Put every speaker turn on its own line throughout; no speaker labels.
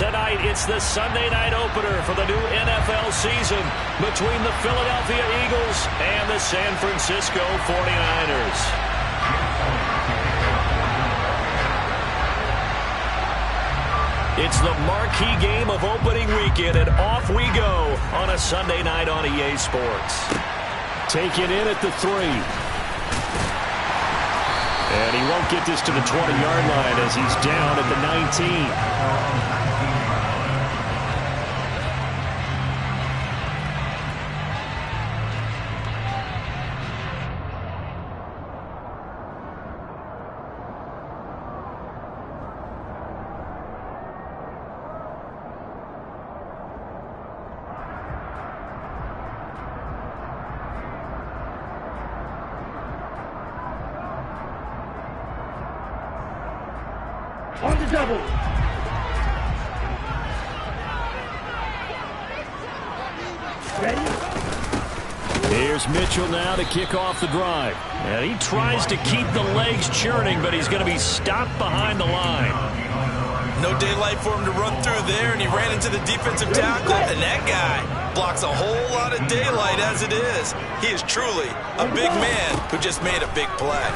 Tonight, it's the Sunday night opener for the new NFL season between the Philadelphia Eagles and the San Francisco 49ers. It's the marquee game of opening weekend, and off we go on a Sunday night on EA Sports. Taken in at the 3. And he won't get this to the 20-yard line as he's down at the 19.
On the double. Ready?
Here's Mitchell now to kick off the drive. And he tries to keep the legs churning, but he's going to be stopped behind the line.
No daylight for him to run through there, and he ran into the defensive tackle, and that guy blocks a whole lot of daylight as it is. He is truly a big man who just made a big play.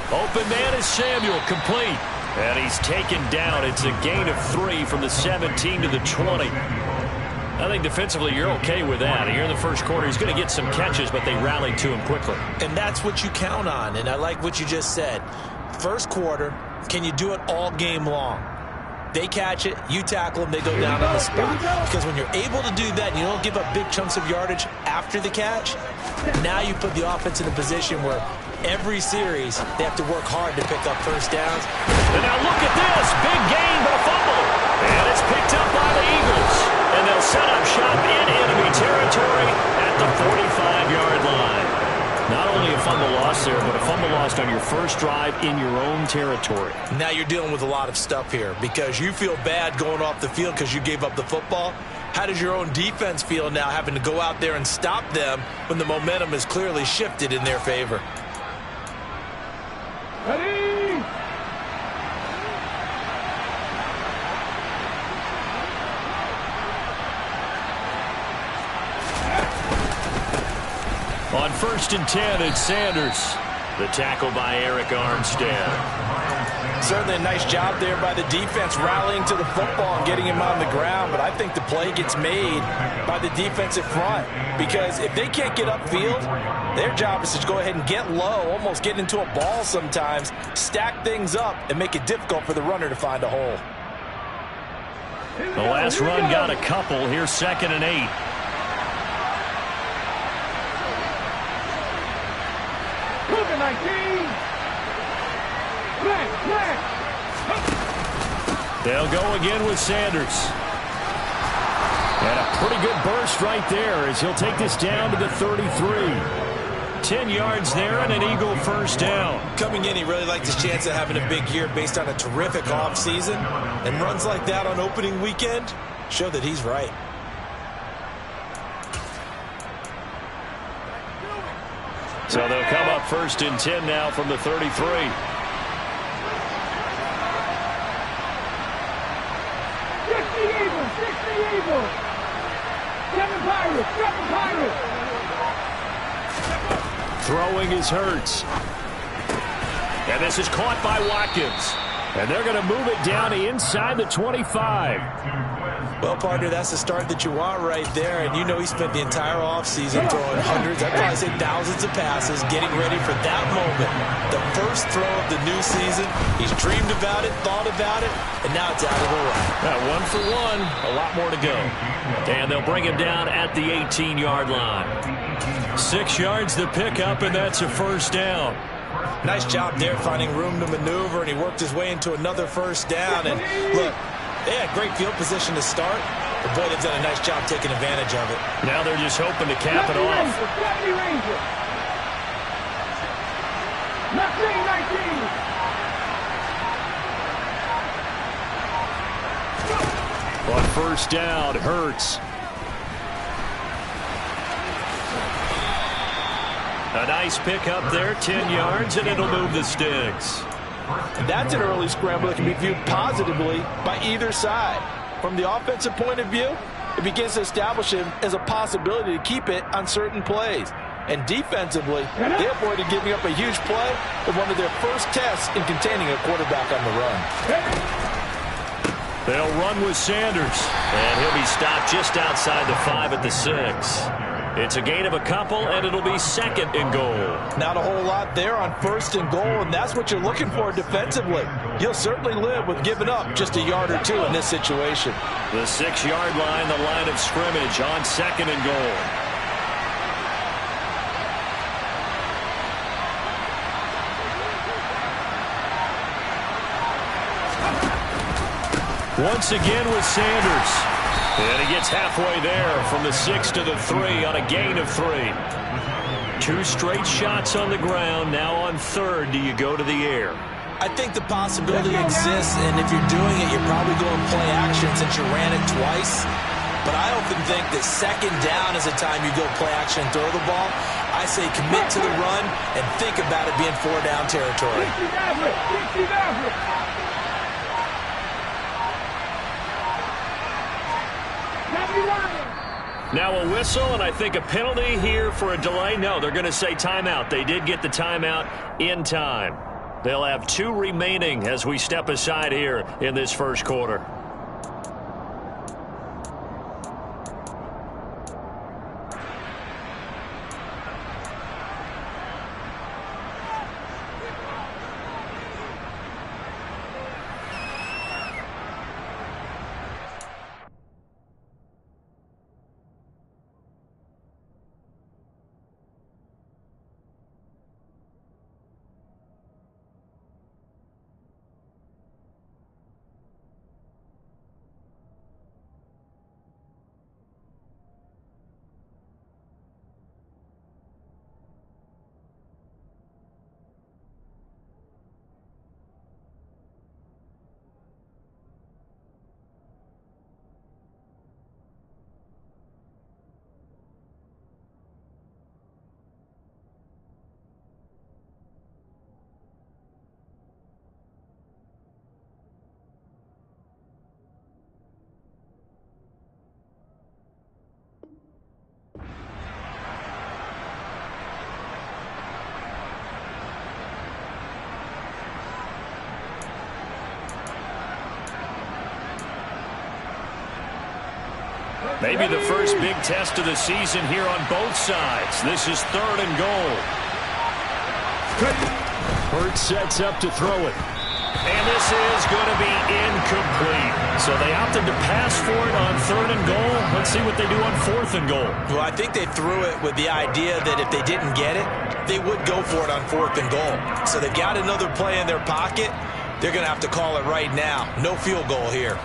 Open man is Samuel, complete. And he's taken down. It's a gain of 3 from the 17 to the 20. I think defensively you're okay with that. Here in the first quarter, he's going to get some catches, but they rallied to him quickly.
And that's what you count on, and I like what you just said. First quarter, can you do it all game long? They catch it, you tackle them, they go down on the spot. Because when you're able to do that and you don't give up big chunks of yardage after the catch, now you put the offense in a position where every series they have to work hard to pick up first downs.
And now look at this. Big gain, but a fumble. And it's picked up by the Eagles. And they'll set up shop in enemy territory at the 45-yard line. Not only a fumble loss there, but a fumble lost on your first drive in your own territory.
Now you're dealing with a lot of stuff here because you feel bad going off the field because you gave up the football. How does your own defense feel now having to go out there and stop them when the momentum is clearly shifted in their favor?
Ready?
On 1st and 10, it's Sanders. The tackle by Eric Armstead.
Certainly a nice job there by the defense rallying to the football and getting him on the ground, but I think the play gets made by the defensive front because if they can't get upfield, their job is to go ahead and get low, almost get into a ball sometimes, stack things up, and make it difficult for the runner to find a hole.
The last run got a couple. Here's 2nd and 8. They'll go again with Sanders. And a pretty good burst right there as he'll take this down to the 33. 10 yards there and an Eagle first down.
Coming in, he really liked his chance of having a big year based on a terrific offseason. And runs like that on opening weekend show that he's right.
So they'll come up 1st and 10 now from the 33. Throwing is Hurts. And this is caught by Watkins. And they're going to move it down to inside the 25.
Well, partner, that's the start that you want right there. And you know he spent the entire offseason throwing hundreds, I'd probably say thousands of passes, getting ready for that moment. The first throw of the new season. He's dreamed about it, thought about it, and now it's out of the way.
Now, 1 for 1, a lot more to go. And they'll bring him down at the 18-yard line. 6 yards to pick up, and that's a first down.
Nice job there finding room to maneuver, and he worked his way into another first down. And look, they had great field position to start, but boy, they've done a nice job taking advantage of it.
Now they're just hoping to cap it off. On first down, Hurts. A nice pick up there, 10 yards, and it'll move the sticks.
That's an early scramble that can be viewed positively by either side. From the offensive point of view, it begins to establish him as a possibility to keep it on certain plays. And defensively, they avoided giving up a huge play in one of their first tests in containing a quarterback on the run.
They'll run with Sanders, and he'll be stopped just outside the 5 at the 6. It's a gain of a couple, and it'll be 2nd and goal.
Not a whole lot there on 1st and goal, and that's what you're looking for defensively. You'll certainly live with giving up just a yard or two in this situation.
The 6-yard line, the line of scrimmage on 2nd and goal. Once again with Sanders. And he gets halfway there from the 6 to the 3 on a gain of 3. 2 straight shots on the ground. Now on 3rd, do you go to the air?
I think the possibility exists, and if you're doing it, you're probably going play action since you ran it twice. But I often think that 2nd down is the time you go play action and throw the ball. I say commit to the run and think about it being 4-down territory.
Now a whistle, and I think a penalty here for a delay. No, they're going to say timeout. They did get the timeout in time. They'll have 2 remaining as we step aside here in this first quarter. Maybe the first big test of the season here on both sides. This is 3rd and goal. Hurts sets up to throw it. And this is going to be incomplete. So they opted to pass for it on 3rd and goal. Let's see what they do on 4th and goal.
Well, I think they threw it with the idea that if they didn't get it, they would go for it on 4th and goal. So they've got another play in their pocket. They're going to have to call it right now. No field goal here.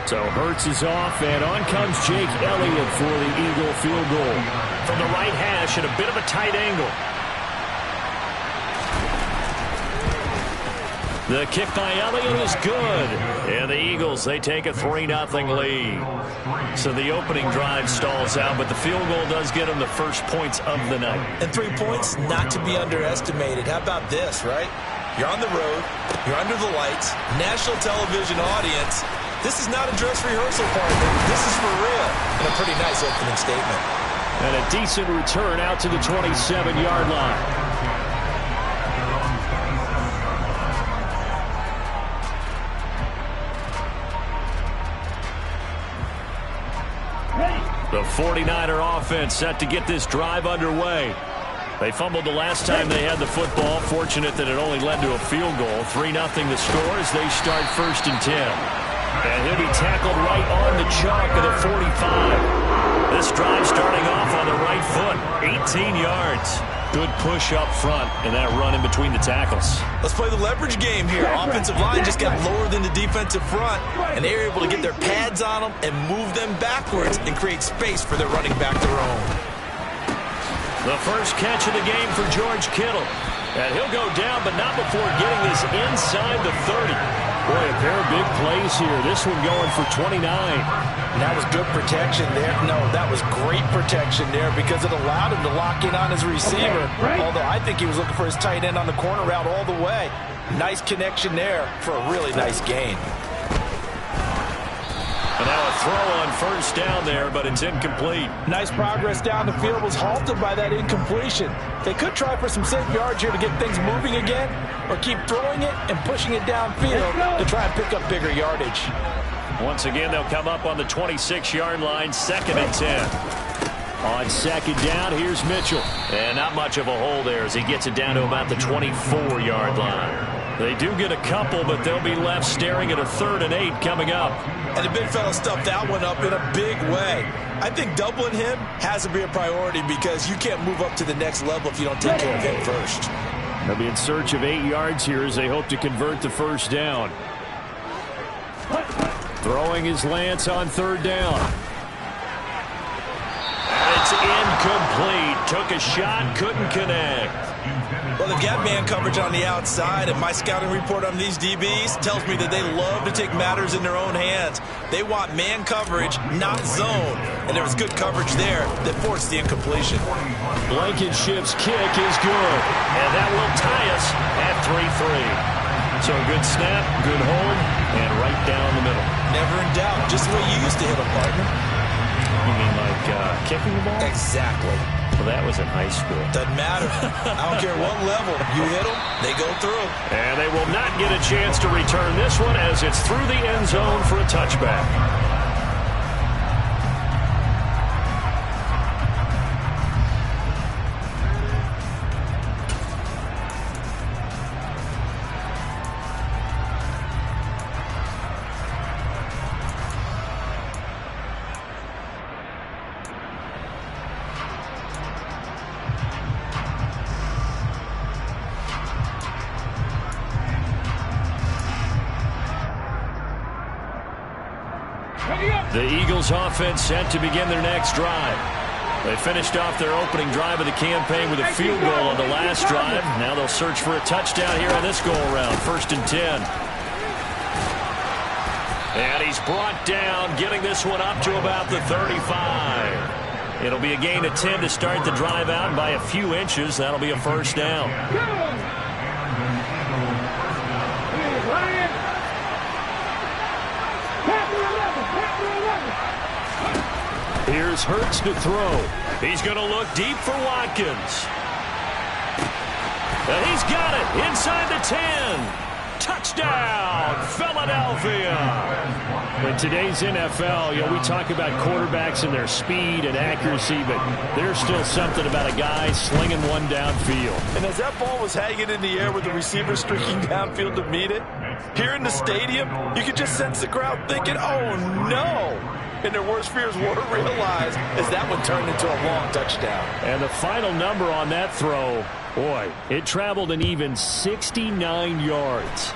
So Hurts is off, and on comes Jake Elliott for the Eagle field goal. From the right hash at a bit of a tight angle. The kick by Elliott is good. And the Eagles, they take a 3-0 lead. So the opening drive stalls out, but the field goal does get them the first points of the night.
And 3 points, not to be underestimated. How about this, right? You're on the road. You're under the lights. National television audience. This is not a dress rehearsal, partner. This is for real. And a pretty nice opening statement.
And a decent return out to the 27-yard line. The 49er offense set to get this drive underway. They fumbled the last time they had the football. Fortunate that it only led to a field goal. 3-0 the score as they start 1st and 10. And he'll be tackled right on the chalk of the 45. This drive starting off on the right foot. 18 yards. Good push up front and that run in between the tackles.
Let's play the leverage game here. Offensive line just got lower than the defensive front, and they were able to get their pads on them and move them backwards and create space for their running back to roam.
The first catch of the game for George Kittle. And he'll go down, but not before getting this inside the 30. Boy, a pair of big plays here. This one going for 29.
And that was good protection there. No, that was great protection there because it allowed him to lock in on his receiver. Although I think he was looking for his tight end on the corner route all the way. Nice connection there for a really nice gain.
And now a throw on first down there, but it's incomplete.
Nice progress down the field was halted by that incompletion. They could try for some safe yards here to get things moving again, or keep throwing it and pushing it downfield to try and pick up bigger yardage.
Once again, they'll come up on the 26-yard line, 2nd and 10. On second down, here's Mitchell. And not much of a hole there as he gets it down to about the 24-yard line. They do get a couple, but they'll be left staring at a 3rd and 8 coming up.
And the big fella stuffed that one up in a big way. I think doubling him has to be a priority because you can't move up to the next level if you don't take care of him first.
They'll be in search of 8 yards here as they hope to convert the first down. Throwing is Lance on 3rd down. And it's incomplete. Took a shot, couldn't connect.
Well, they've got man coverage on the outside, and my scouting report on these DBs tells me that they love to take matters in their own hands. They want man coverage, not zone. And there was good coverage there that forced the incompletion.
Blankenship's kick is good. And that will tie us at 3-3. So a good snap, good hold, and right down the middle.
Never in doubt. Just the way you used to hit a partner.
You mean like kicking the ball?
Exactly.
Well, that was in high school.
Doesn't matter. I don't care what level. You hit them, they go through.
And they will not get a chance to return this one as it's through the end zone for a touchback. The Eagles offense set to begin their next drive. They finished off their opening drive of the campaign with a field goal on the last drive. Now they'll search for a touchdown here on this go-around. 1st and 10. And he's brought down, getting this one up to about the 35. It'll be a gain of 10 to start the drive out, and by a few inches, that'll be a first down. Here's Hurts to throw. He's going to look deep for Watkins. And he's got it inside the 10. Touchdown, Philadelphia. In today's NFL, we talk about quarterbacks and their speed and accuracy, but there's still something about a guy slinging one downfield.
And as that ball was hanging in the air with the receiver streaking downfield to meet it, here in the stadium, you could just sense the crowd thinking, oh, no. And their worst fears weren't realized as that one turned into a long touchdown.
And the final number on that throw, boy, it traveled an even 69 yards.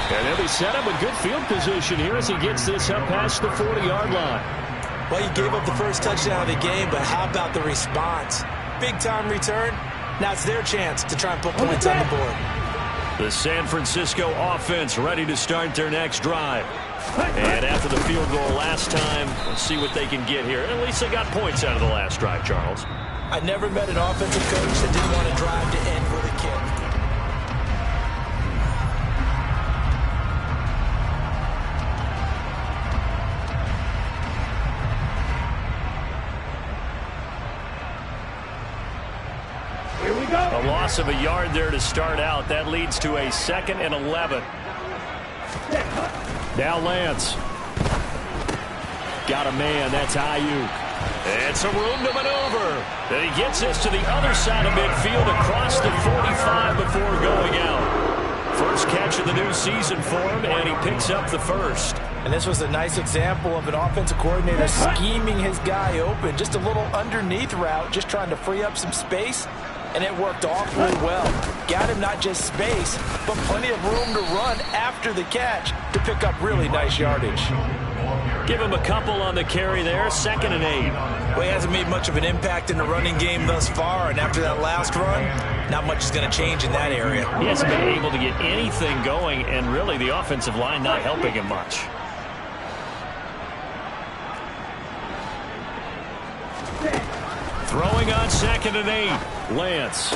And they'll be set up with good field position here as he gets this up past the 40-yard line.
Well, you gave up the first touchdown of the game, but how about the response? Big-time return. Now it's their chance to try and put points on the board.
The San Francisco offense ready to start their next drive. And after the field goal last time, let's see what they can get here. At least they got points out of the last drive, Charles.
I never met an offensive coach that didn't want to drive to end with a kick.
A loss of a yard there to start out. That leads to a 2nd and 11. Now Lance. Got a man. That's Ayuk. And some room to maneuver. Then he gets this to the other side of midfield across the 45 before going out. First catch of the new season for him, and he picks up the first.
And this was a nice example of an offensive coordinator scheming his guy open. Just a little underneath route, just trying to free up some space. And it worked awfully well. Got him not just space, but plenty of room to run after the catch to pick up really nice yardage.
Give him a couple on the carry there, 2nd and 8.
Well, he hasn't made much of an impact in the running game thus far, and after that last run, not much is going to change in that area.
He hasn't been able to get anything going, and really the offensive line not helping him much. Throwing on 2nd and 8. Lance.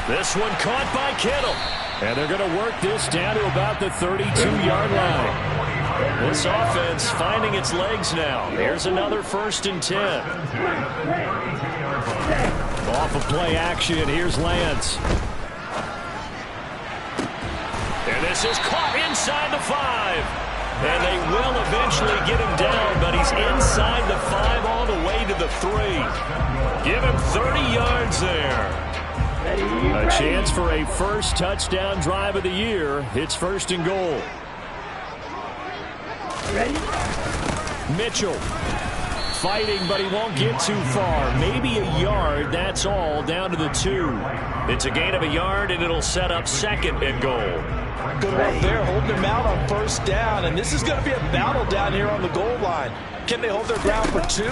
This one caught by Kittle. And they're going to work this down to about the 32-yard line. This offense finding its legs now. Here's another 1st and 10. Off of play action, here's Lance. And this is caught inside the 5. And they will eventually get him down, but he's inside the 5 all the way to the 3. Give him 30 yards there. A chance for a first touchdown drive of the year. It's 1st and goal. Mitchell fighting, but he won't get too far. Maybe a yard, that's all, down to the 2. It's a gain of a yard, and it'll set up 2nd and goal.
Good work there, holding him out on 1st down, and this is going to be a battle down here on the goal line. Can they hold their ground for 2?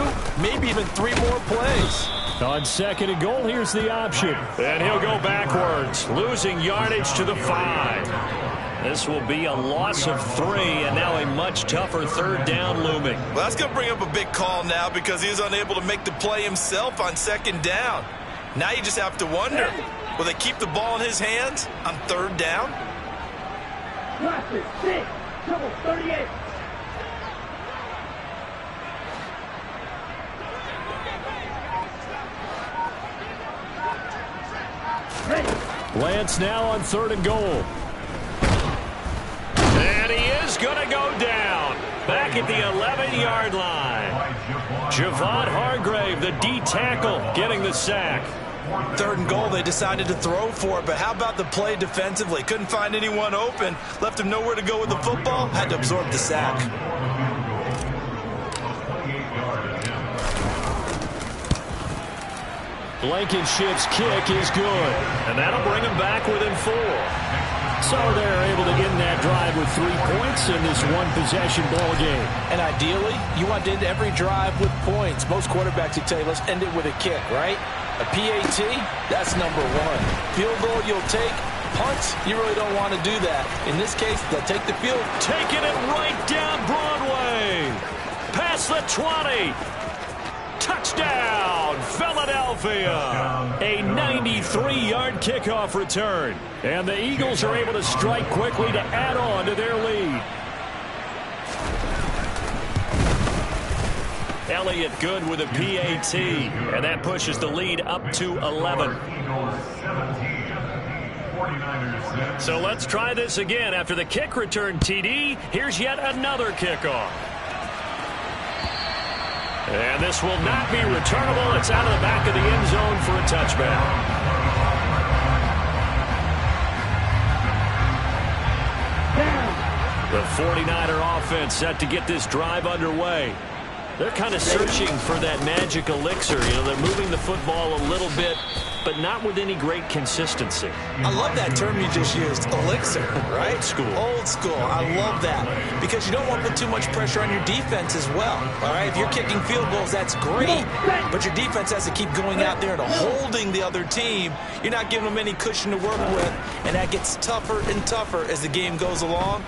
Maybe even 3 more plays.
On 2nd and goal, here's the option. And he'll go backwards, losing yardage to the 5. This will be a loss of 3, and now a much tougher 3rd down looming.
Well, that's going to bring up a big call now because he was unable to make the play himself on 2nd down. Now you just have to wonder, will they keep the ball in his hands on 3rd down?
6, double 38.
Lance now on 3rd and goal. And he is going to go down. Back at the 11-yard line. Javon Hargrave, the D tackle, getting the sack.
3rd and goal, they decided to throw for it, but how about the play defensively? Couldn't find anyone open, left him nowhere to go with the football, had to absorb the sack.
Blankenship's kick is good, and that'll bring him back within 4. So they're able to end that drive with 3 points in this one-possession ball game.
And ideally, you want to end every drive with points. Most quarterbacks will tell you, let's end it with a kick, right? A PAT, that's number 1. Field goal you'll take. Punts, you really don't want to do that. In this case, they'll take the field.
Taking it right down Broadway. Past the 20. Touchdown, Philadelphia. A 93-yard kickoff return. And the Eagles are able to strike quickly to add on to their lead. Elliott good with a PAT. And that pushes the lead up to 11. So let's try this again. After the kick return TD, here's yet another kickoff. And this will not be returnable. It's out of the back of the end zone for a touchback. The 49er offense set to get this drive underway. They're kind of searching for that magic elixir. You know, they're moving the football a little bit, but not with any great consistency.
I love that term you just used, elixir, right?
Old school.
Old school. I love that because you don't want to put too much pressure on your defense as well, all right? If you're kicking field goals, that's great, but your defense has to keep going out there and holding the other team. You're not giving them any cushion to work with, and that gets tougher and tougher as the game goes along.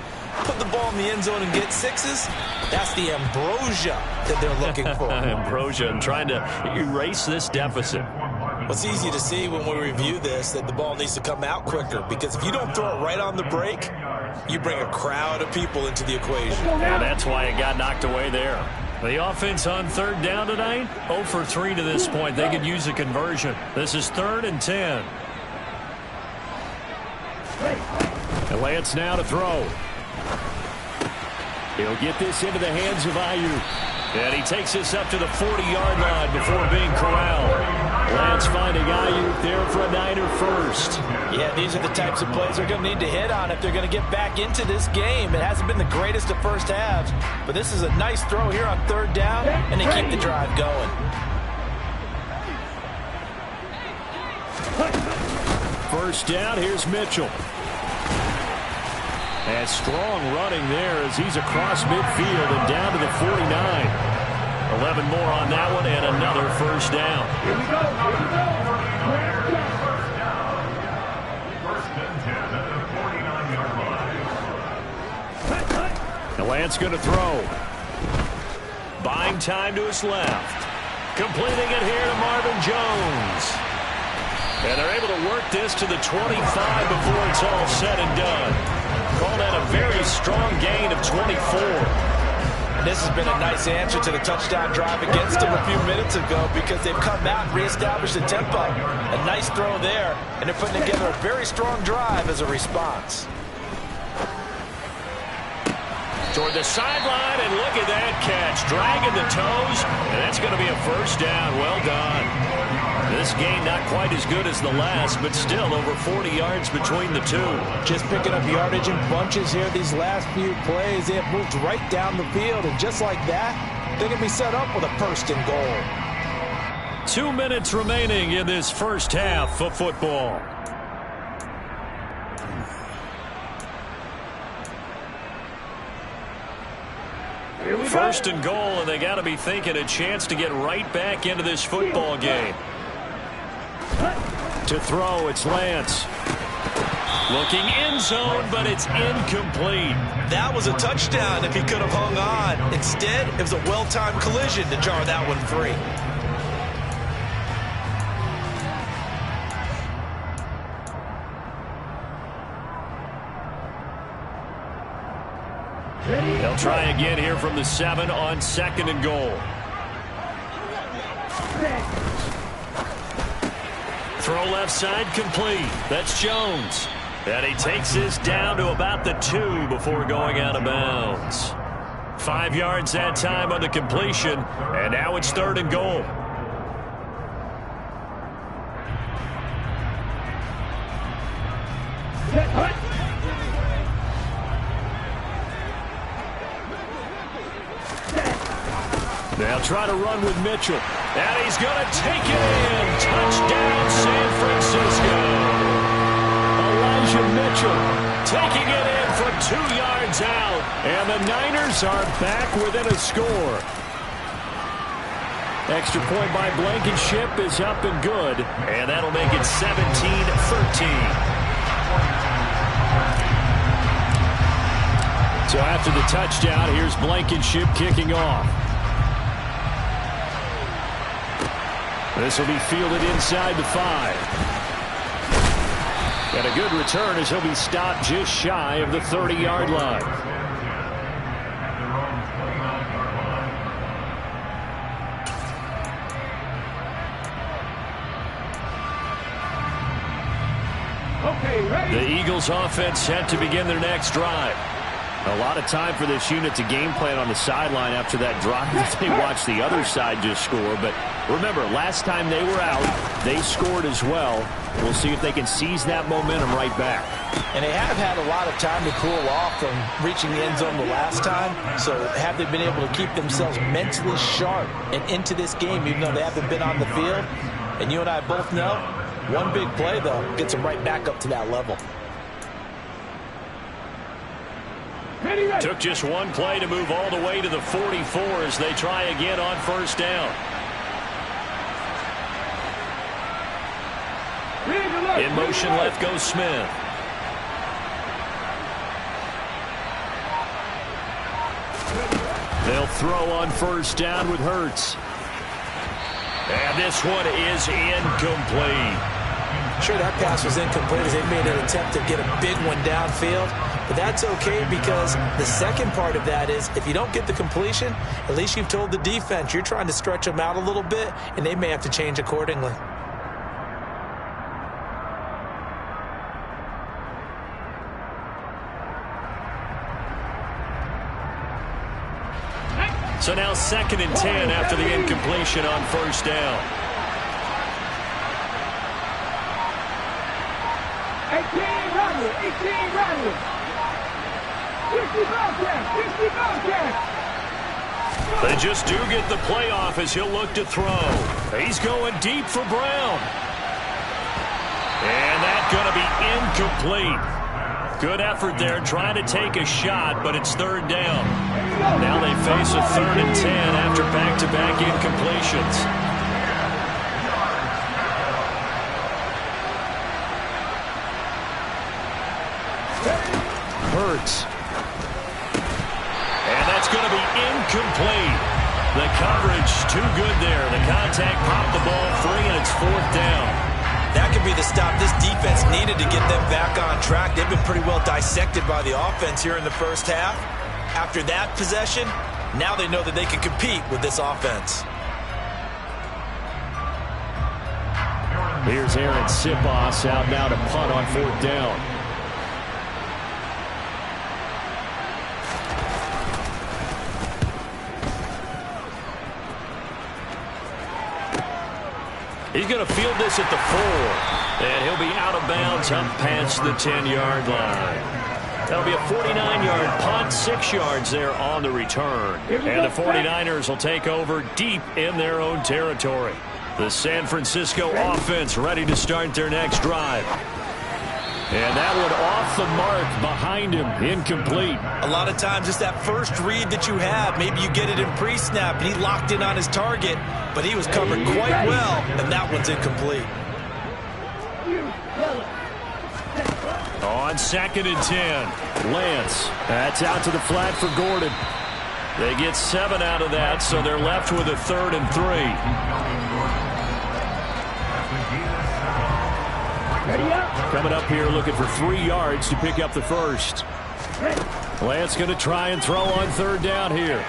Put the ball in the end zone and get 6s. That's the ambrosia that they're looking for.
Ambrosia and trying to erase this deficit.
Well, it's easy to see when we review this that the ball needs to come out quicker because if you don't throw it right on the break, you bring a crowd of people into the equation.
Yeah, that's why it got knocked away there. The offense on 3rd down tonight, 0 for 3 to this point. They could use a conversion. This is 3rd and 10. And Lance now to throw. He'll get this into the hands of Ayuk. And he takes this up to the 40-yard line before being corralled. Lance finding Ayuk there for a Niner first.
Yeah, these are the types of plays they're going to need to hit on if they're going to get back into this game. It hasn't been the greatest of first halves, but this is a nice throw here on 3rd down, and they keep the drive going. First
down, here's Mitchell. And strong running there as he's across midfield and down to the 49. 11 more on that one and another first down.
Here we go. Here we go.
First and 10 at the 49-yard line.
The Lance going to throw. Buying time to his left. Completing it here to Marvin Jones. And they're able to work this to the 25 before it's all said and done. Call that a very strong gain of 24.
This has been a nice answer to the touchdown drive against them a few minutes ago because they've come out and reestablished the tempo. A nice throw there, and they're putting together a very strong drive as a response.
Toward the sideline, and look at that catch. Dragging the toes, and that's going to be a first down. Well done. This game not quite as good as the last, but still over 40 yards between the two.
Just picking up yardage in bunches here these last few plays. They have moved right down the field, and just like that, they're going to be set up with a first and goal.
2 minutes remaining in this first half of football. First and goal, and they got to be thinking a chance to get right back into this football game. To throw, it's Lance. Looking end zone, but it's incomplete.
That was a touchdown if he could have hung on. Instead, it was a well-timed collision to jar that one free.
They'll try again here from the 7 on second and goal. Throw left side complete. That's Jones. And he takes this down to about the 2 before going out of bounds. 5 yards that time on the completion. And now it's third and goal. They'll try to run with Mitchell. And he's going to take it in. Touchdown, San Francisco. Elijah Mitchell taking it in from 2 yards out. And the Niners are back within a score. Extra point by Blankenship is up and good. And that'll make it 17-13. So after the touchdown, here's Blankenship kicking off. This will be fielded inside the 5. And a good return as he'll be stopped just shy of the 30-yard line.
Okay, ready?
The Eagles offense set to begin their next drive. A lot of time for this unit to game plan on the sideline after that drive that they watched the other side just score. But remember, last time they were out, they scored as well. We'll see if they can seize that momentum right back.
And they have had a lot of time to cool off from reaching the end zone the last time. So have they been able to keep themselves mentally sharp and into this game, even though they haven't been on the field? And you and I both know, one big play, though, gets them right back up to that level.
Took just one play to move all the way to the 44 as they try again on first down. In motion left goes Smith. They'll throw on first down with Hurts. And this one is incomplete.
Sure, that pass was incomplete as they made an attempt to get a big one downfield. But that's okay because the second part of that is if you don't get the completion, at least you've told the defense you're trying to stretch them out a little bit, and they may have to change accordingly.
So now 2nd and 10 after the incompletion on first down.
18 Rodgers, 18 Rodgers. 60 Bobcats, 60 Bobcats.
They just do get the playoff as he'll look to throw. He's going deep for Brown. And that's going to be incomplete. Good effort there, trying to take a shot, but it's third down. Now they face a 3rd and 10 after back-to-back incompletions. Hurts. And that's going to be incomplete. The coverage too good there. The contact popped the ball free, and it's 4th down.
That could be the stop this defense needed to get them back on track. They've been pretty well dissected by the offense here in the first half. After that possession, now they know that they can compete with this offense.
Here's Aaron Sipos out now to punt on 4th down. He's going to field this at the 4. And he'll be out of bounds up past the 10-yard line. That'll be a 49-yard punt, 6 yards there on the return. And the 49ers will take over deep in their own territory. The San Francisco offense ready to start their next drive. And that one off the mark behind him, incomplete.
A lot of times it's that first read that you have. Maybe you get it in pre-snap, and he locked in on his target, but he was covered quite well, and that one's incomplete.
On 2nd and 10, Lance. That's out to the flat for Gordon. They get 7 out of that, so they're left with a 3rd and 3. Coming up here looking for 3 yards to pick up the first. Lance going to try and throw on 3rd down here.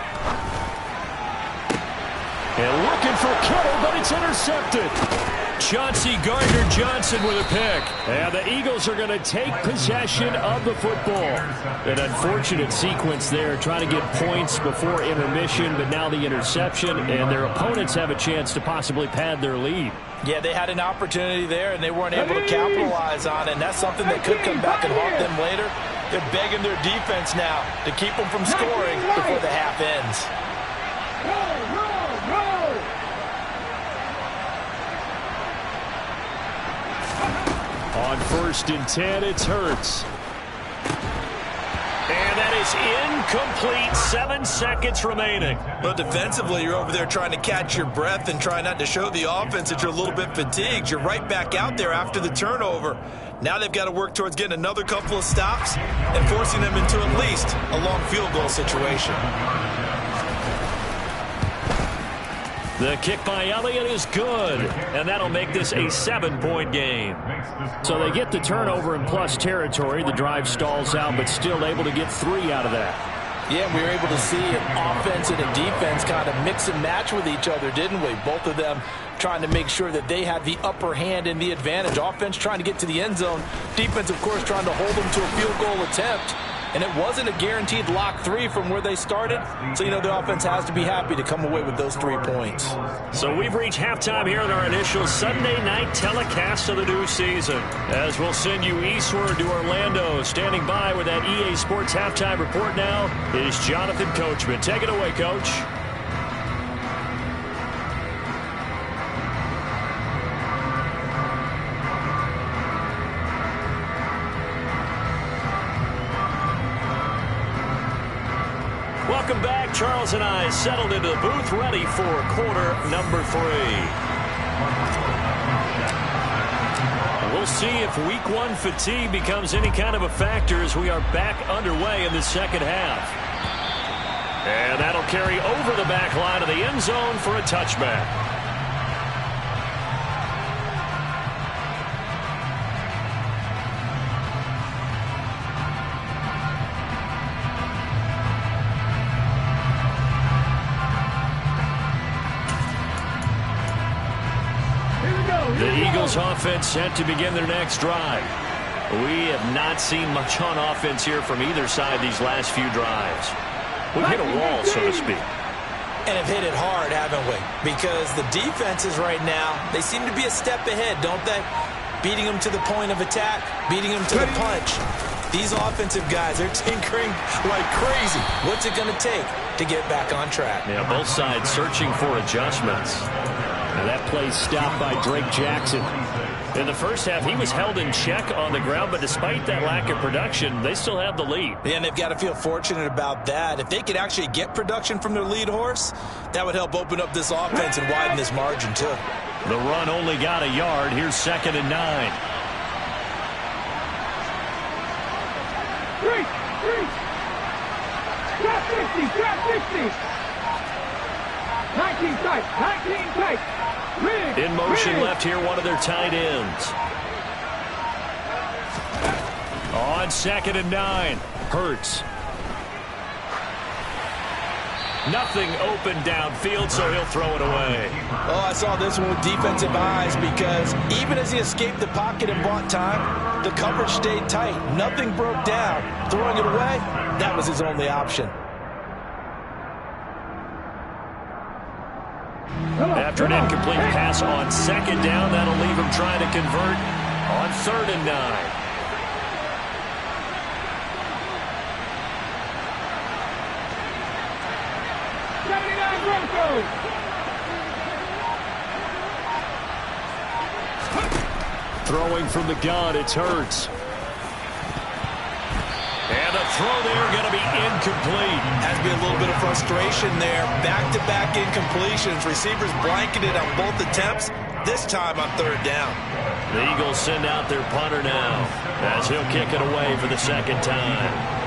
And looking for Kittle, but it's intercepted. Chauncey Gardner-Johnson with a pick. And the Eagles are going to take possession of the football. An unfortunate sequence there, trying to get points before intermission, but now the interception, and their opponents have a chance to possibly pad their lead.
Yeah, they had an opportunity there, and they weren't able to capitalize on it, and that's something that could come back and haunt them later. They're begging their defense now to keep them from scoring before the half ends.
On 1st and 10, it's Hurts. And that is incomplete. 7 seconds remaining.
But defensively, you're over there trying to catch your breath and try not to show the offense that you're a little bit fatigued. You're right back out there after the turnover. Now they've got to work towards getting another couple of stops and forcing them into at least a long field goal situation.
The kick by Elliott is good, and that'll make this a 7-point game. So they get the turnover in plus territory. The drive stalls out, but still able to get 3 out of that.
Yeah, we were able to see an offense and a defense kind of mix and match with each other, didn't we? Both of them trying to make sure that they had the upper hand and the advantage. Offense trying to get to the end zone. Defense, of course, trying to hold them to a field goal attempt. And it wasn't a guaranteed lock 3 from where they started. So, the offense has to be happy to come away with those 3 points.
So we've reached halftime here in our initial Sunday night telecast of the new season. As we'll send you eastward to Orlando. Standing by with that EA Sports halftime report now is Jonathan Coachman. Take it away, Coach. Welcome back. Charles and I settled into the booth, ready for quarter number 3. We'll see if week 1 fatigue becomes any kind of a factor as we are back underway in the second half. And that'll carry over the back line of the end zone for a touchback. The Eagles offense set to begin their next drive. We have not seen much on offense here from either side these last few drives. We've hit a wall, so to speak.
And have hit it hard, haven't we? Because the defenses right now, they seem to be a step ahead, don't they? Beating them to the point of attack, beating them to the punch. These offensive guys are tinkering like crazy. What's it going to take to get back on track?
Yeah, both sides searching for adjustments. And that play stopped by Drake Jackson. In the first half, he was held in check on the ground, but despite that lack of production, they still have the lead.
Yeah, and they've got to feel fortunate about that. If they could actually get production from their lead horse, that would help open up this offense and widen this margin, too.
The run only got a yard. Here's 2nd and 9.
Three. Drop 50, drop 50. 19 tight, 19 tight.
In motion left here, one of their tight ends. On 2nd and 9. Hurts. Nothing open downfield, so he'll throw it away.
Oh, I saw this one with defensive eyes because even as he escaped the pocket and bought time, the coverage stayed tight. Nothing broke down. Throwing it away, that was his only option.
After an incomplete pass on 2nd down, that'll leave him trying to convert on 3rd and 9. Throwing from the gun, it's Hurts. And the throw there going to be incomplete.
Has to be a little bit of frustration there. Back-to-back incompletions. Receivers blanketed on both attempts, this time on 3rd down.
The Eagles send out their punter now as he'll kick it away for the 2nd time.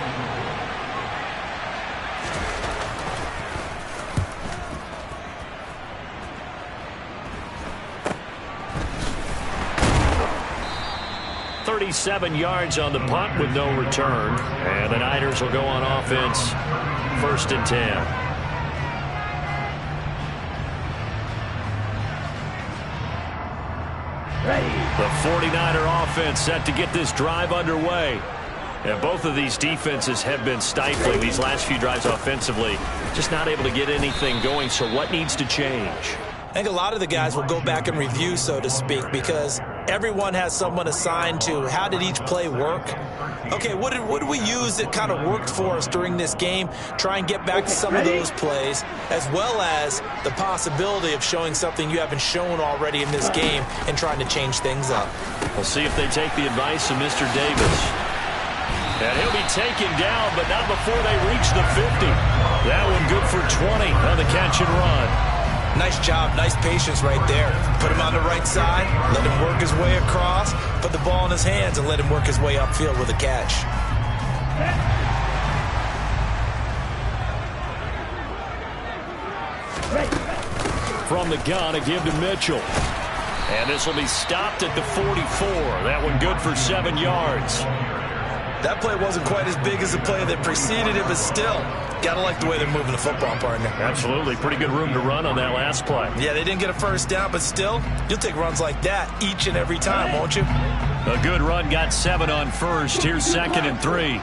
.37 yards on the punt with no return. And the Niners will go on offense 1st and 10. The 49er offense set to get this drive underway. And both of these defenses have been stifling these last few drives offensively. Just not able to get anything going. So what needs to change?
I think a lot of the guys will go back and review, so to speak, because everyone has someone assigned to how did each play work. Okay, what did we use that kind of worked for us during this game? Try and get back to some of those plays, as well as the possibility of showing something you haven't shown already in this game and trying to change things up.
We'll see if they take the advice of Mr. Davis. And he'll be taken down, but not before they reach the 50. That one good for 20 on the catch and run.
Nice job, nice patience right there. Put him on the right side, let him work his way across, put the ball in his hands, and let him work his way upfield with a catch.
From the gun, a give to Mitchell. And this will be stopped at the 44. That one good for 7 yards.
That play wasn't quite as big as the play that preceded it, but still, gotta like the way they're moving the football, partner.
Absolutely. Pretty good room to run on that last play.
Yeah, they didn't get a first down, but still, you'll take runs like that each and every time, won't you?
A good run, got 7 on first. Here's 2nd and 3.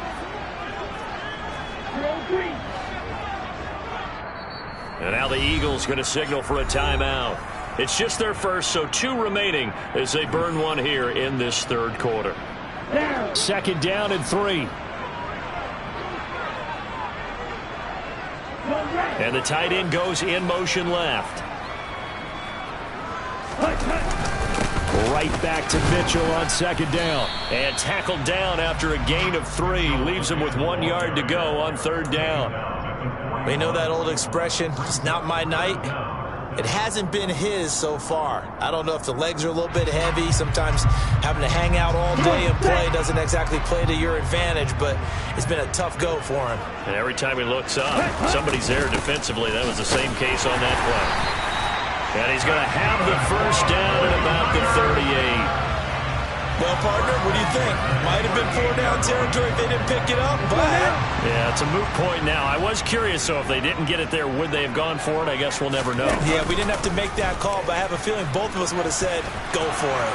And now the Eagles going to signal for a timeout. It's just their first, so 2 remaining as they burn one here in this 3rd quarter. 2nd down and 3. And the tight end goes in motion left. Right back to Mitchell on 2nd down. And tackled down after a gain of 3. Leaves him with 1 yard to go on 3rd down.
We know that old expression, it's not my night. It hasn't been his so far. I don't know if the legs are a little bit heavy. Sometimes having to hang out all day and play doesn't exactly play to your advantage, but it's been a tough go for him.
And every time he looks up, somebody's there defensively. That was the same case on that play. And he's going to have the first down at about the 38.
Well, partner, what do you think? Might have been 4-down territory if they didn't pick it up, but...
Yeah, it's a moot point now. I was curious, so if they didn't get it there, would they have gone for it? I guess we'll never know.
Yeah, we didn't have to make that call, but I have a feeling both of us would have said, go for it.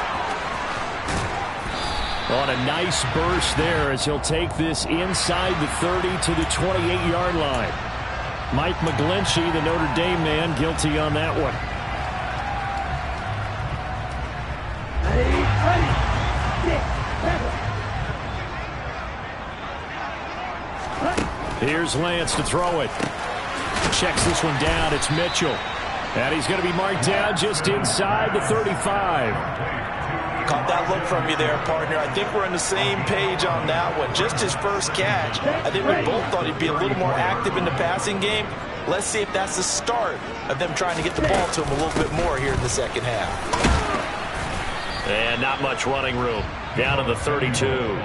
On a nice burst there as he'll take this inside the 30 to the 28-yard line. Mike McGlinchey, the Notre Dame man, guilty on that one. Here's Lance to throw it. Checks this one down. It's Mitchell. And he's going to be marked down just inside the 35.
Caught that look from you there, partner. I think we're on the same page on that one. Just his first catch. I think we both thought he'd be a little more active in the passing game. Let's see if that's the start of them trying to get the ball to him a little bit more here in the second half.
And not much running room. Down to the 32.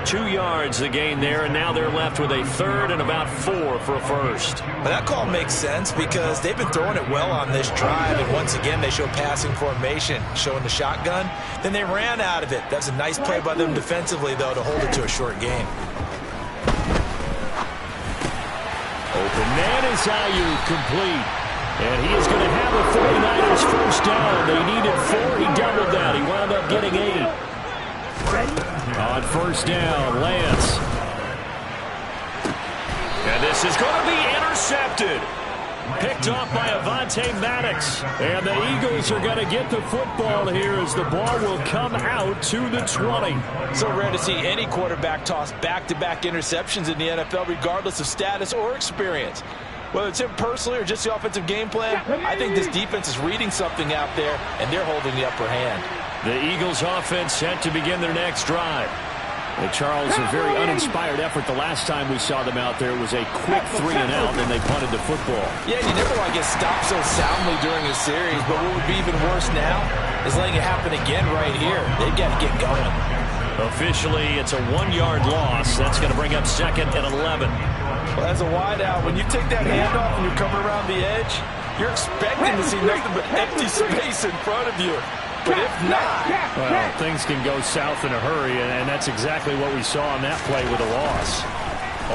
2 yards the gain there, and now they're left with a third and about 4 for a first.
Well, that call makes sense because they've been throwing it well on this drive, and once again they show passing formation, showing the shotgun. Then they ran out of it. That's a nice play by them defensively, though, to hold it to a short game.
Open man is Ayuk, complete. And he is going to have a 49ers first down. They needed 4. He doubled that. He wound up getting 8. On first down, Lance. And this is going to be intercepted. Picked off by Avonte Maddox. And the Eagles are going to get the football here as the ball will come out to the 20.
So rare to see any quarterback toss back-to-back interceptions in the NFL, regardless of status or experience. Whether it's him personally or just the offensive game plan, I think this defense is reading something out there, and they're holding the upper hand.
The Eagles offense set to begin their next drive. And Charles, a very uninspired effort the last time we saw them out there. It was a quick 3-and-out, and they punted the football.
Yeah, you never want to get stopped so soundly during a series, but what would be even worse now is letting it happen again right here. They've got to get going.
Officially, it's a 1-yard loss. That's going to bring up 2nd and 11.
Well, as a wideout, when you take that handoff and you're coming around the edge, you're expecting to see nothing but empty space in front of you. But if not...
Well, things can go south in a hurry, and that's exactly what we saw on that play with a loss.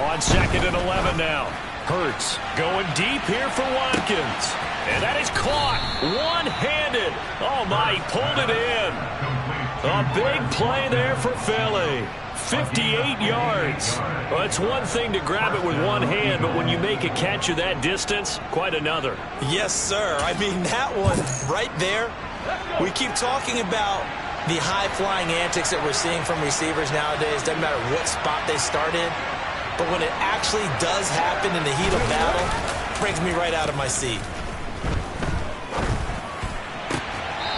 On 2nd and 11 now. Hurts going deep here for Watkins. And that is caught one-handed. Oh, my, he pulled it in. A big play there for Philly. 58 yards. Well, it's one thing to grab it with one hand, but when you make a catch of that distance, quite another.
Yes, sir. I mean, that one right there. We keep talking about the high-flying antics that we're seeing from receivers nowadays. Doesn't matter what spot they start in. But when it actually does happen in the heat of battle, it brings me right out of my seat.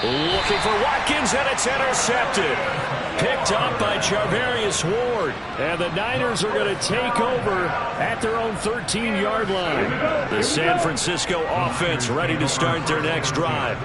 Looking for Watkins, and it's intercepted. Picked up by Charvarius Ward. And the Niners are going to take over at their own 13-yard line. The San Francisco offense ready to start their next drive.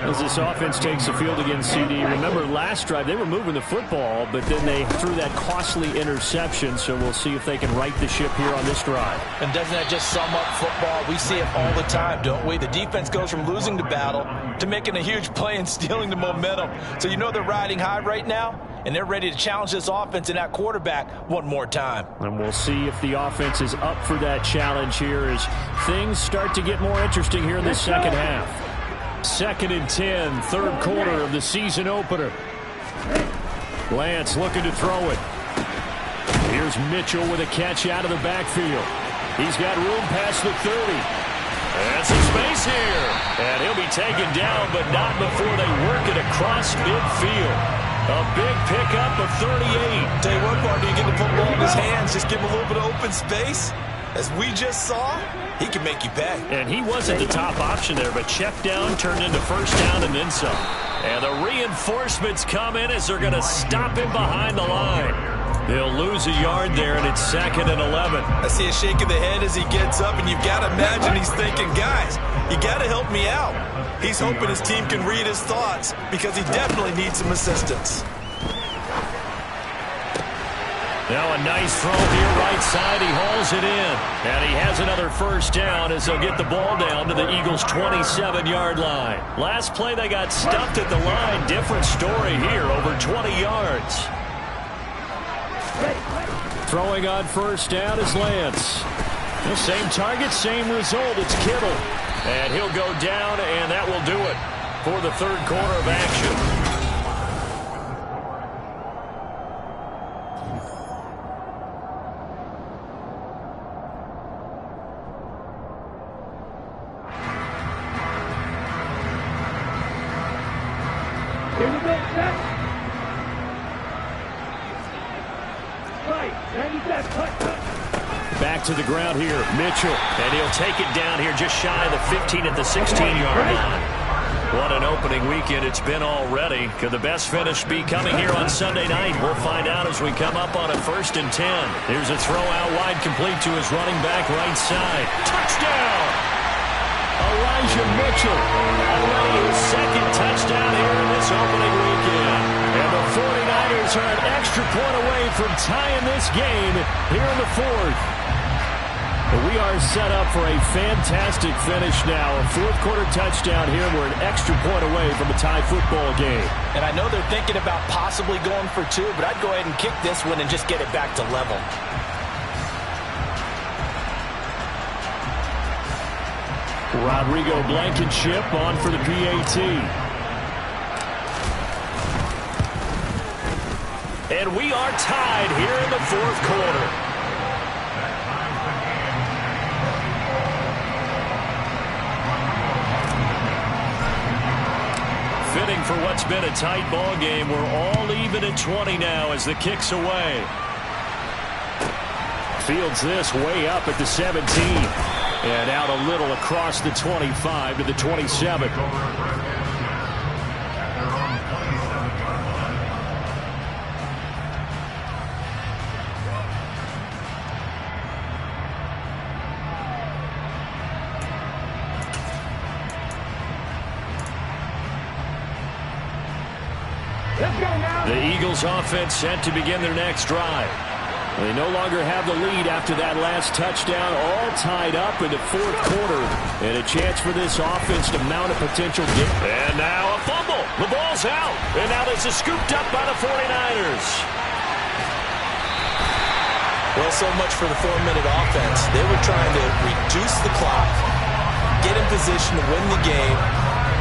As this offense takes the field against CD, remember last drive they were moving the football, but then they threw that costly interception, so we'll see if they can right the ship here on this drive.
And doesn't that just sum up football? We see it all the time, don't we? The defense goes from losing the battle to making a huge play and stealing the momentum. So you know they're riding high right now, and they're ready to challenge this offense and that quarterback one more time.
And we'll see if the offense is up for that challenge here as things start to get more interesting here in the second half. 2nd and 10, third quarter of the season opener. Lance looking to throw it. Here's Mitchell with a catch out of the backfield. He's got room past the 30. And some space here. And he'll be taken down, but not before they work it across midfield. A big pickup of 38.
Tell you what, partner, you get the football in his hands, just give him a little bit of open space. As we just saw, he can make you pay.
And he wasn't the top option there, but check down turned into first down and then some. And the reinforcements come in as they're going to stop him behind the line. They'll lose a yard there, and it's 2nd and 11.
I see a shake of the head as he gets up, and you've got to imagine he's thinking, guys, you got to help me out. He's hoping his team can read his thoughts because he definitely needs some assistance.
Now a nice throw here right side. He hauls it in. And he has another first down as they'll get the ball down to the Eagles' 27-yard line. Last play they got stuffed at the line. Different story here, over 20 yards. Throwing on first down is Lance. The same target, same result. It's Kittle. And he'll go down, and that will do it for the third quarter of action.
Here we go, set. Right, 97, cut.
Back to the ground here, Mitchell. And he'll take it down here just shy of the 15 at the 16-yard line. What an opening weekend it's been already. Could the best finish be coming here on Sunday night? We'll find out as we come up on a 1st and 10. Here's a throw out wide, complete to his running back right side. Touchdown! Elijah Mitchell. Already his 2nd touchdown here in this opening weekend. And the 49ers are an extra point away from tying this game here in the 4th. We are set up for a fantastic finish now. A 4th quarter touchdown here. We're an extra point away from a tie football game.
And I know they're thinking about possibly going for 2, but I'd go ahead and kick this one and just get it back to level.
Rodrigo Blankenship on for the PAT. And we are tied here in the 4th quarter. Fitting for what's been a tight ball game. We're all even at 20 now as the kick's away. Fields this way up at the 17. And out a little across the 25 to the 27. The Eagles offense set to begin their next drive. They no longer have the lead after that last touchdown, all tied up in the 4th quarter. And a chance for this offense to mount a potential game. And now a fumble. The ball's out. And now this is scooped up by the 49ers.
Well, so much for the 4-minute offense. They were trying to reduce the clock, get in position to win the game,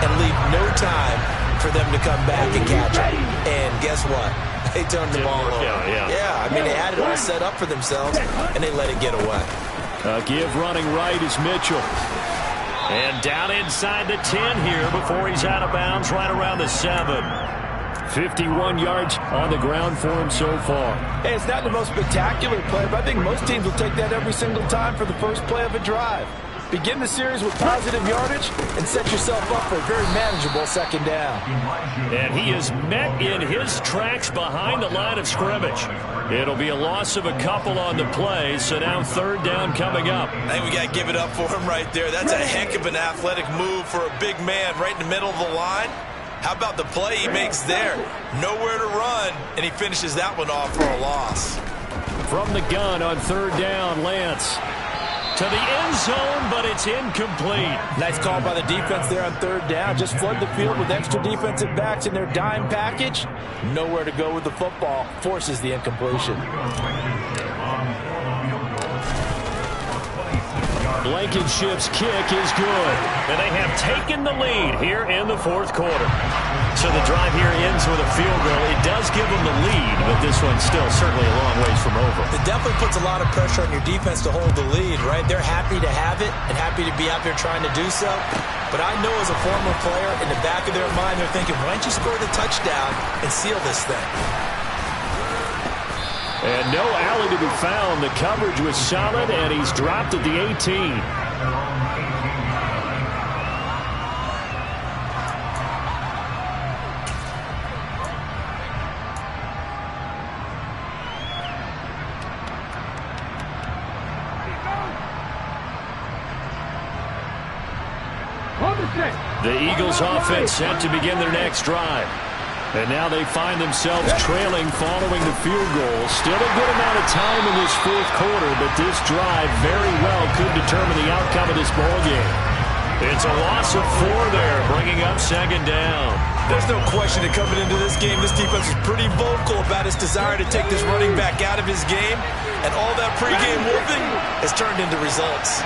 and leave no time for them to come back and catch it. And guess what? They turned the ball over. Yeah, I mean, they had it all set up for themselves, and they let it get away.
Give running right is Mitchell. And down inside the 10 here before he's out of bounds right around the 7. 51 yards on the ground for him so far.
Hey, it's not the most spectacular play, but I think most teams will take that every single time for the first play of a drive. Begin the series with positive yardage and set yourself up for a very manageable 2nd down.
And he is met in his tracks behind the line of scrimmage. It'll be a loss of a couple on the play, so now 3rd down coming up.
I think we got to give it up for him right there. That's a heck of an athletic move for a big man right in the middle of the line. How about the play he makes there? Nowhere to run, and he finishes that one off for a loss.
From the gun on 3rd down, Lance. To the end zone, but it's incomplete.
Nice call by the defense there on 3rd down. Just flood the field with extra defensive backs in their dime package. Nowhere to go with the football. Forces the incompletion.
Blankenship's kick is good. And they have taken the lead here in the 4th quarter. So the drive here ends with a field goal. It does give them the lead, but this one's still certainly a long ways from over.
It definitely puts a lot of pressure on your defense to hold the lead, right? They're happy to have it and happy to be out there trying to do so. But I know as a former player, in the back of their mind, they're thinking, why don't you score the touchdown and seal this thing?
And no alley to be found. The coverage was solid, and he's dropped at the 18. The Eagles offense set to begin their next drive. And now they find themselves trailing following the field goal. Still a good amount of time in this 4th quarter, but this drive very well could determine the outcome of this ball game. It's a loss of 4 there, bringing up 2nd down.
There's no question that coming into this game, this defense was pretty vocal about its desire to take this running back out of his game, and all that pregame whooping has turned into results.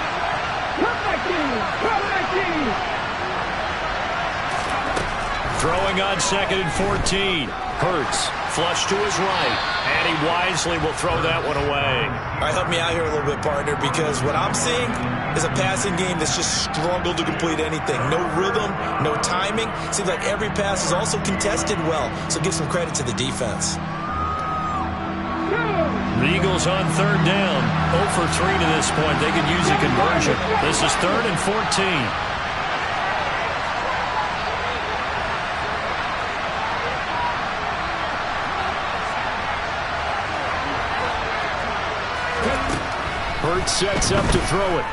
Throwing on 2nd and 14. Hurts, flush to his right, and he wisely will throw that one away.
All right, help me out here a little bit, partner, because what I'm seeing is a passing game that's just struggled to complete anything. No rhythm, no timing. Seems like every pass is also contested well, so give some credit to the defense.
The Eagles on 3rd down. 0 for 3 to this point. They could use a conversion. This is 3rd and 14. sets up to throw it.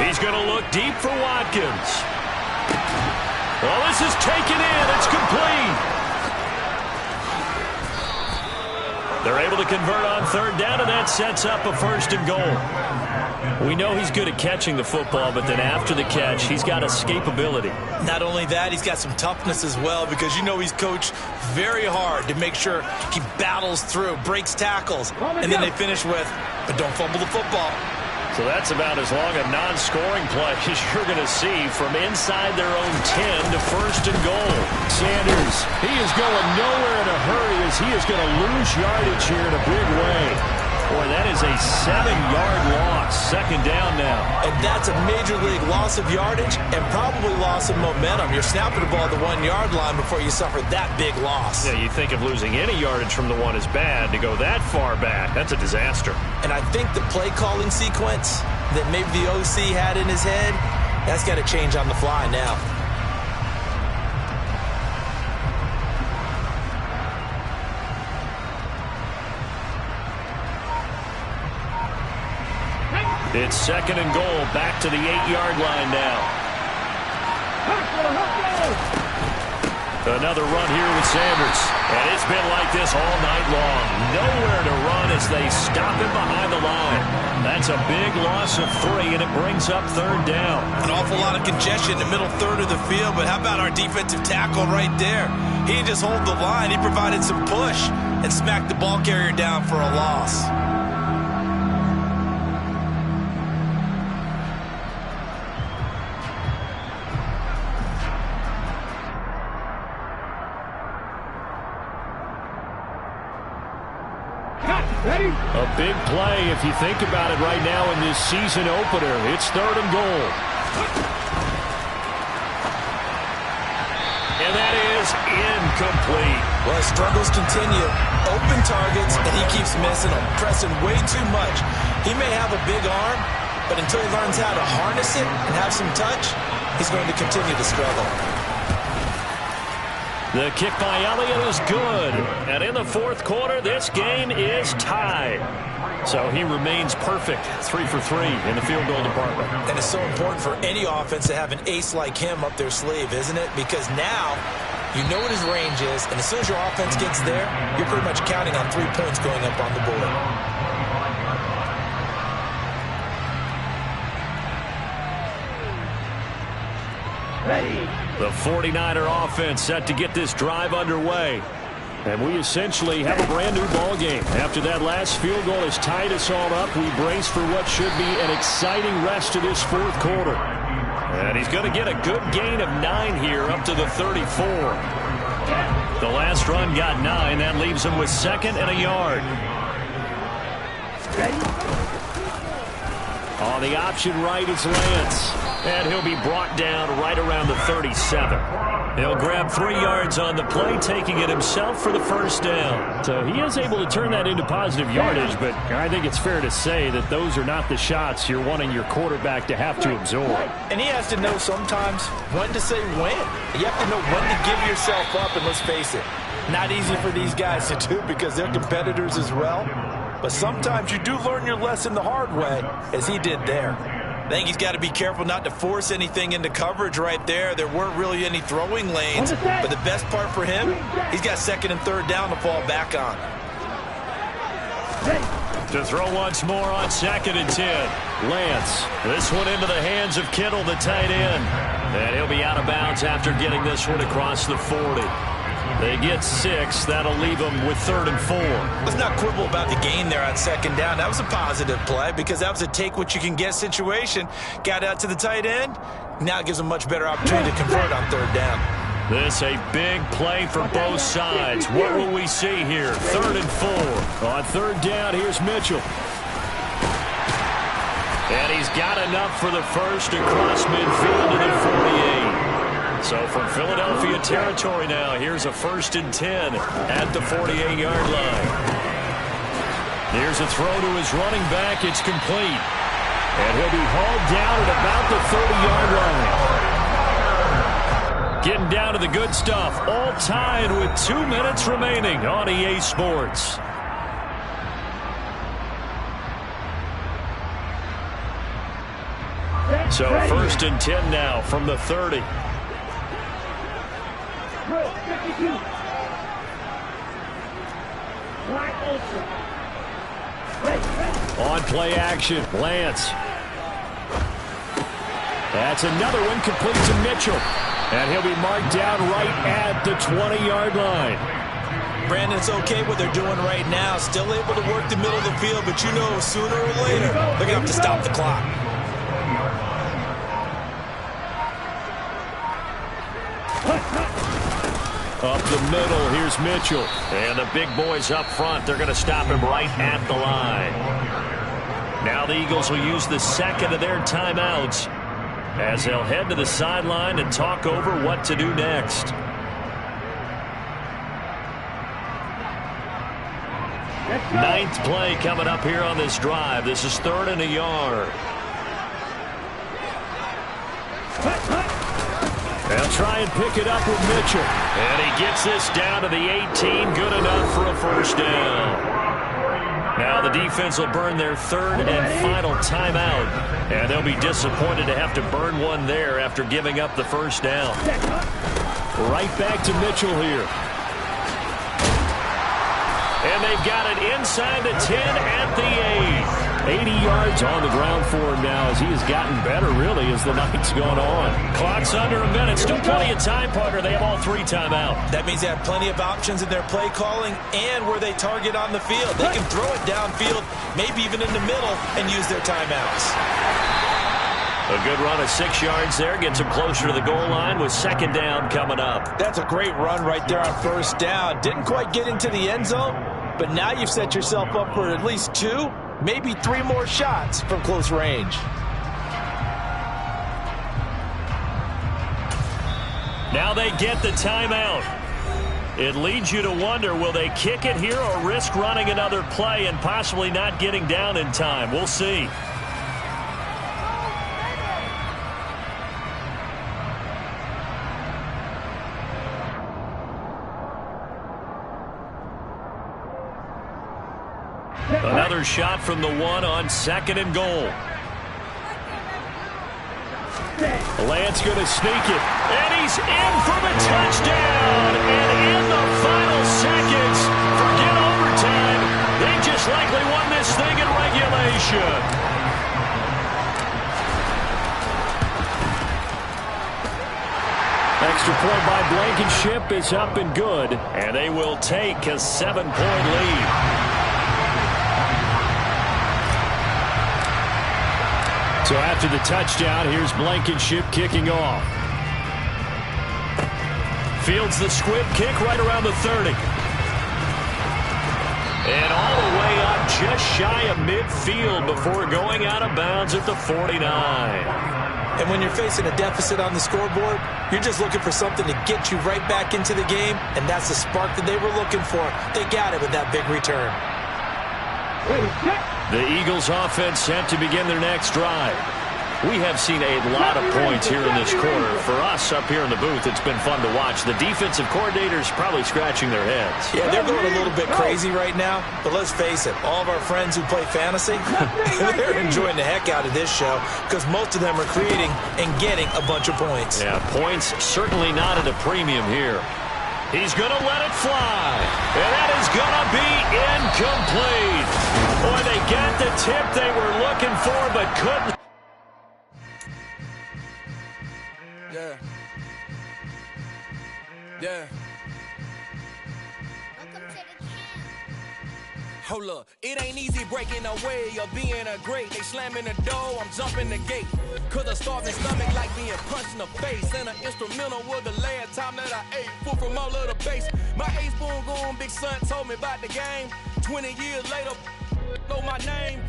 He's going to look deep for Watkins. Well, this is taken in. It's complete. They're able to convert on third down, and that sets up a 1st and goal. We know he's good at catching the football, but then after the catch, he's got escapability.
Not only that, he's got some toughness as well, because you know he's coached very hard to make sure he battles through, breaks tackles, and then they finish with, but don't fumble the football.
So that's about as long a non-scoring play as you're going to see from inside their own 10 to 1st and goal. Sanders, he is going nowhere in a hurry as he is going to lose yardage here in a big way. Boy, that is a 7-yard loss. 2nd down now.
And that's a major league loss of yardage and probably loss of momentum. You're snapping the ball at the 1-yard line before you suffer that big loss.
Yeah, you think of losing any yardage from the 1 is bad. To go that far back, that's a disaster.
And I think the play calling sequence that maybe the OC had in his head, that's got to change on the fly now.
It's 2nd and goal, back to the 8-yard line now. Another run here with Sanders. And it's been like this all night long. Nowhere to run as they stop him behind the line. That's a big loss of 3, and it brings up 3rd down.
An awful lot of congestion in the middle third of the field, but how about our defensive tackle right there? He didn't just hold the line. He provided some push and smacked the ball carrier down for a loss.
A big play if you think about it right now in this season opener. It's 3rd and goal. And that is incomplete.
Well, his struggles continue. Open targets, and he keeps missing them, pressing way too much. He may have a big arm, but until he learns how to harness it and have some touch, he's going to continue to struggle.
The kick by Elliott is good. And in the 4th quarter, this game is tied. So he remains perfect, 3 for 3 in the field goal department.
And it's so important for any offense to have an ace like him up their sleeve, isn't it? Because now you know what his range is, and as soon as your offense gets there, you're pretty much counting on 3 points going up on the board.
The 49er offense set to get this drive underway. And we essentially have a brand new ball game. After that last field goal has tied us all up, we brace for what should be an exciting rest to this 4th quarter. And he's going to get a good gain of 9 here up to the 34. The last run got 9. That leaves him with 2nd and a yard. On the option right is Lance. And he'll be brought down right around the 37. He'll grab 3 yards on the play, taking it himself for the 1st down. So he is able to turn that into positive yardage, but I think it's fair to say that those are not the shots you're wanting your quarterback to have to absorb.
And he has to know sometimes when to say when. You have to know when to give yourself up, and let's face it, not easy for these guys to do because they're competitors as well. But sometimes you do learn your lesson the hard way, as he did there.
I think he's got to be careful not to force anything into coverage right there. There weren't really any throwing lanes, but the best part for him, he's got 2nd and 3rd down to fall back on.
To throw once more on 2nd and 10. Lance, this one into the hands of Kittle, the tight end. And he'll be out of bounds after getting this one across the 40. They get 6. That'll leave them with 3rd and 4.
Let's not quibble about the gain there on 2nd down. That was a positive play because that was a take-what-you-can-get situation. Got out to the tight end. Now it gives them a much better opportunity to convert on 3rd down.
This a big play for both sides. What will we see here? 3rd and 4. On 3rd down, here's Mitchell. And he's got enough for the 1st across midfield to the 48. So from Philadelphia territory now, here's a 1st and 10 at the 48-yard line. Here's a throw to his running back. It's complete. And he'll be hauled down at about the 30-yard line. Getting down to the good stuff. All tied with 2 minutes remaining on EA Sports. So 1st and 10 now from the 30.
Drill 52. Wide open.
On play action, Lance. That's another one, complete to Mitchell. And he'll be marked down right at the 20-yard line.
Brandon, it's okay what they're doing right now. Still able to work the middle of the field, but you know sooner or later they're going to have to stop the clock.
Up the middle, here's Mitchell. And the big boys up front, they're going to stop him right at the line. Now the Eagles will use the second of their timeouts as they'll head to the sideline and talk over what to do next. Ninth play coming up here on this drive. This is 3rd and a yard. They'll try and pick it up with Mitchell. And he gets this down to the 18. Good enough for a 1st down. Now the defense will burn their 3rd and final timeout. And they'll be disappointed to have to burn one there after giving up the 1st down. Right back to Mitchell here. And they've got it inside the 10 at the 8. 80 yards on the ground for him now as he has gotten better, really, as the night's gone on. Clock's under a minute. Still plenty of time, partner. They have all 3 timeouts.
That means they have plenty of options in their play calling and where they target on the field. They can throw it downfield, maybe even in the middle, and use their timeouts.
A good run of 6 yards there. Gets him closer to the goal line with 2nd down coming up.
That's a great run right there on 1st down. Didn't quite get into the end zone, but now you've set yourself up for at least 2, maybe 3 more shots from close range.
Now they get the timeout. It leads you to wonder, will they kick it here or risk running another play and possibly not getting down in time? We'll see. Another shot from the 1 on 2nd and goal. Lance going to sneak it, and he's in for the touchdown. And in the final seconds, forget overtime. They just likely won this thing in regulation. Extra point by Blankenship is up and good, and they will take a 7-point lead. So after the touchdown, here's Blankenship kicking off. Fields the squib kick right around the 30. And all the way up just shy of midfield before going out of bounds at the 49.
And when you're facing a deficit on the scoreboard, you're just looking for something to get you right back into the game, and that's the spark that they were looking for. They got it with that big return.
The Eagles offense set to begin their next drive. We have seen a lot of points here in this quarter. For us up here in the booth, it's been fun to watch. The defensive coordinators probably scratching their heads.
Yeah, they're going a little bit crazy right now, but let's face it, all of our friends who play fantasy, they're enjoying the heck out of this show because most of them are creating and getting a bunch of points.
Yeah, points certainly not at a premium here. He's going to let it fly, and that is going to be incomplete. Boy, they got the tip they were looking for, but couldn't.
Yeah. Hold up, it ain't easy breaking away or being a great. They slamming the door, I'm jumping the gate. Cause a starving stomach like being punched in the face. And an instrumental was the last time that I ate. Food from all of the base. My A-spoon going, big son told me about the game. 20 years later, know my name.